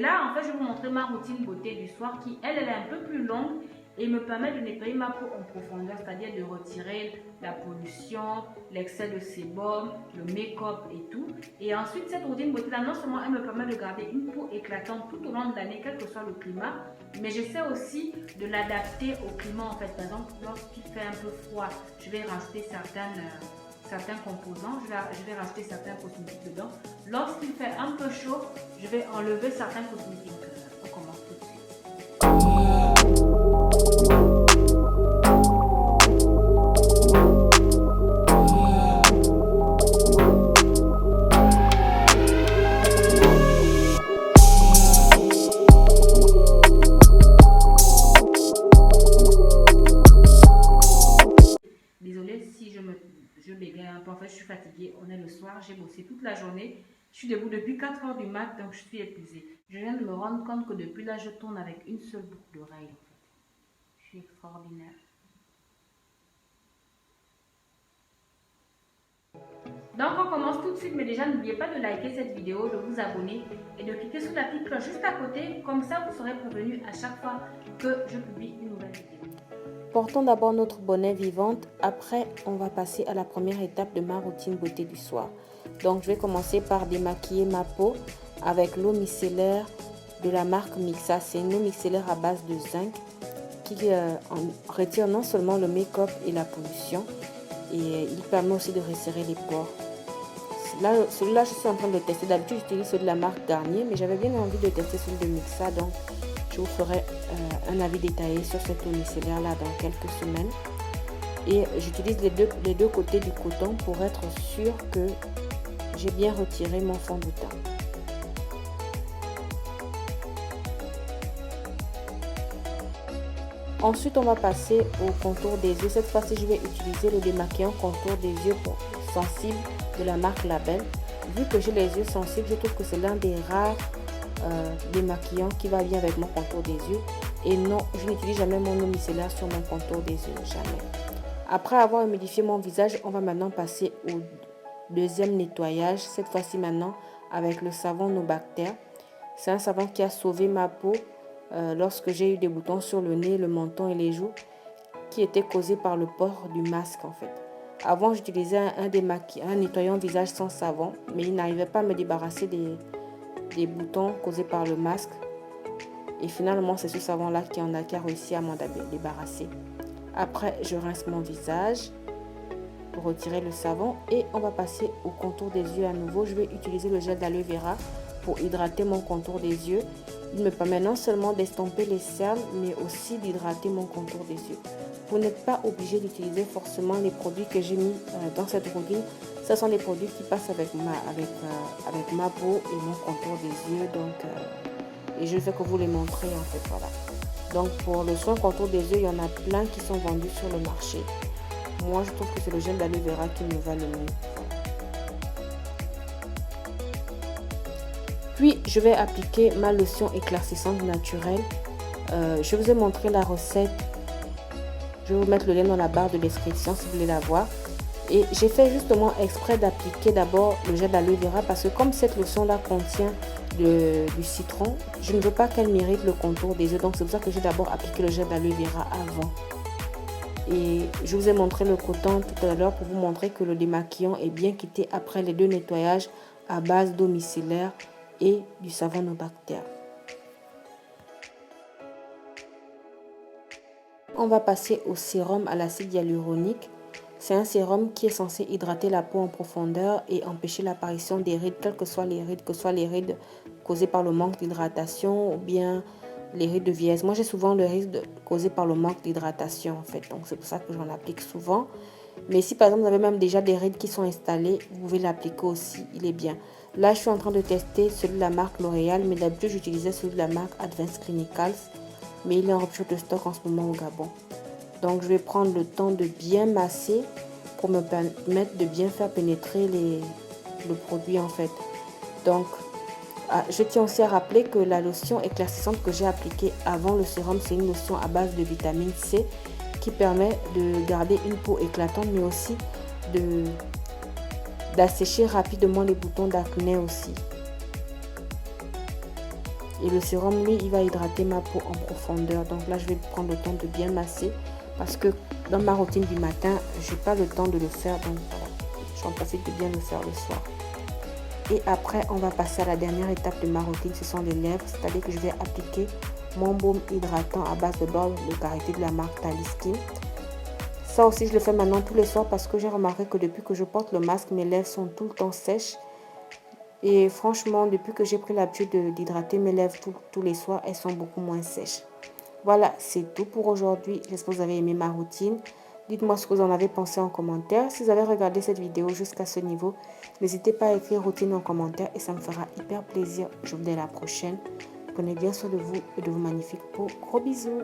là, en fait, je vais vous montrer ma routine beauté du soir qui, elle est un peu plus longue et me permet de nettoyer ma peau en profondeur, c'est-à-dire de retirer la pollution, l'excès de sébum, le make-up et tout. Et ensuite, cette routine beauté-là, non seulement elle me permet de garder une peau éclatante tout au long de l'année, quel que soit le climat, mais j'essaie aussi de l'adapter au climat en fait. Par exemple, lorsqu'il fait un peu froid, je vais rajouter certains composants, je vais rajouter certains cosmétiques dedans. Lorsqu'il fait un peu chaud, je vais enlever certains cosmétiques. On commence tout de suite. Désolée si je bégaye un peu, en fait je suis fatiguée, on est le soir, j'ai bossé toute la journée, je suis debout depuis 4 heures du mat, donc je suis épuisée. Je viens de me rendre compte que depuis là je tourne avec une seule boucle d'oreille en fait. Je suis extraordinaire. Donc on commence tout de suite, mais déjà n'oubliez pas de liker cette vidéo, de vous abonner et de cliquer sur la petite cloche juste à côté, comme ça vous serez prévenu à chaque fois que je publie une nouvelle vidéo. Portons d'abord notre bonnet vivante, après on va passer à la première étape de ma routine beauté du soir. Donc je vais commencer par démaquiller ma peau avec l'eau micellaire de la marque Mixa. C'est une eau micellaire à base de zinc qui retire non seulement le make-up et la pollution, et il permet aussi de resserrer les pores. Celui-là je suis en train de le tester. D'habitude j'utilise celui de la marque Garnier, mais j'avais bien envie de tester celui de Mixa, donc je vous ferai un avis détaillé sur cette eau micellaire là dans quelques semaines. Et j'utilise les deux côtés du coton pour être sûr que j'ai bien retiré mon fond de teint. Ensuite, on va passer au contour des yeux. Cette fois-ci, je vais utiliser le démaquillant contour des yeux sensibles de la marque Label. Vu que j'ai les yeux sensibles, je trouve que c'est l'un des rares démaquillant qui va bien avec mon contour des yeux. Et non, je n'utilise jamais mon eau micellaire sur mon contour des yeux, jamais. Après avoir humidifié mon visage, on va maintenant passer au deuxième nettoyage. Cette fois-ci maintenant avec le savon No-Bactère. C'est un savon qui a sauvé ma peau lorsque j'ai eu des boutons sur le nez, le menton et les joues qui étaient causés par le port du masque en fait. Avant, j'utilisais un nettoyant visage sans savon, mais il n'arrivait pas à me débarrasser des boutons causés par le masque. Et finalement, c'est ce savon-là qui a réussi à m'en débarrasser. Après, je rince mon visage pour retirer le savon et on va passer au contour des yeux à nouveau. Je vais utiliser le gel d'aloe vera pour hydrater mon contour des yeux. Il me permet non seulement d'estomper les cernes, mais aussi d'hydrater mon contour des yeux. Vous n'êtes pas obligé d'utiliser forcément les produits que j'ai mis dans cette routine. Ce sont des produits qui passent avec ma peau et mon contour des yeux. Et je ne fais que vous les montrer en fait. Voilà. Donc pour le soin contour des yeux, il y en a plein qui sont vendus sur le marché. Moi, je trouve que c'est le gel d'aloe vera qui me va le mieux. Puis, je vais appliquer ma lotion éclaircissante naturelle. Je vous ai montré la recette. Je vais vous mettre le lien dans la barre de description si vous voulez la voir. Et j'ai fait justement exprès d'appliquer d'abord le gel d'aloe vera parce que comme cette lotion-là contient du citron, je ne veux pas qu'elle m'irrite le contour des yeux. Donc, c'est pour ça que j'ai d'abord appliqué le gel d'aloe vera avant. Et je vous ai montré le coton tout à l'heure pour vous montrer que le démaquillant est bien quitté après les deux nettoyages à base d'eau micellaire et du savon No-Bactère. On va passer au sérum à l'acide hyaluronique. C'est un sérum qui est censé hydrater la peau en profondeur et empêcher l'apparition des rides, quelles que soient les rides causées par le manque d'hydratation ou bien les rides de vieillesse. Moi, j'ai souvent le risque causé par le manque d'hydratation en fait. Donc, c'est pour ça que j'en applique souvent. Mais si par exemple, vous avez même déjà des rides qui sont installées, vous pouvez l'appliquer aussi. Il est bien. Là, je suis en train de tester celui de la marque L'Oréal, mais d'habitude, j'utilisais celui de la marque Advanced Clinicals. Mais il est en rupture de stock en ce moment au Gabon. Donc, je vais prendre le temps de bien masser pour me permettre de bien faire pénétrer le produit en fait. Donc, je tiens aussi à rappeler que la lotion éclaircissante que j'ai appliquée avant le sérum, c'est une lotion à base de vitamine C qui permet de garder une peau éclatante, mais aussi d'assécher rapidement les boutons d'acné aussi. Et le sérum, lui, il va hydrater ma peau en profondeur. Donc là, je vais prendre le temps de bien masser parce que dans ma routine du matin, je n'ai pas le temps de le faire. Donc voilà, j'en profite de bien le faire le soir. Et après, on va passer à la dernière étape de ma routine, ce sont les lèvres. C'est-à-dire que je vais appliquer mon baume hydratant à base de beurre de karité de la marque Tally Skin. Ça aussi, je le fais maintenant tous les soirs parce que j'ai remarqué que depuis que je porte le masque, mes lèvres sont tout le temps sèches. Et franchement, depuis que j'ai pris l'habitude d'hydrater mes lèvres tous les soirs, elles sont beaucoup moins sèches. Voilà, c'est tout pour aujourd'hui. J'espère que vous avez aimé ma routine. Dites-moi ce que vous en avez pensé en commentaire. Si vous avez regardé cette vidéo jusqu'à ce niveau, n'hésitez pas à écrire routine en commentaire et ça me fera hyper plaisir. Je vous dis à la prochaine. Prenez bien soin de vous et de vos magnifiques peaux. Gros bisous.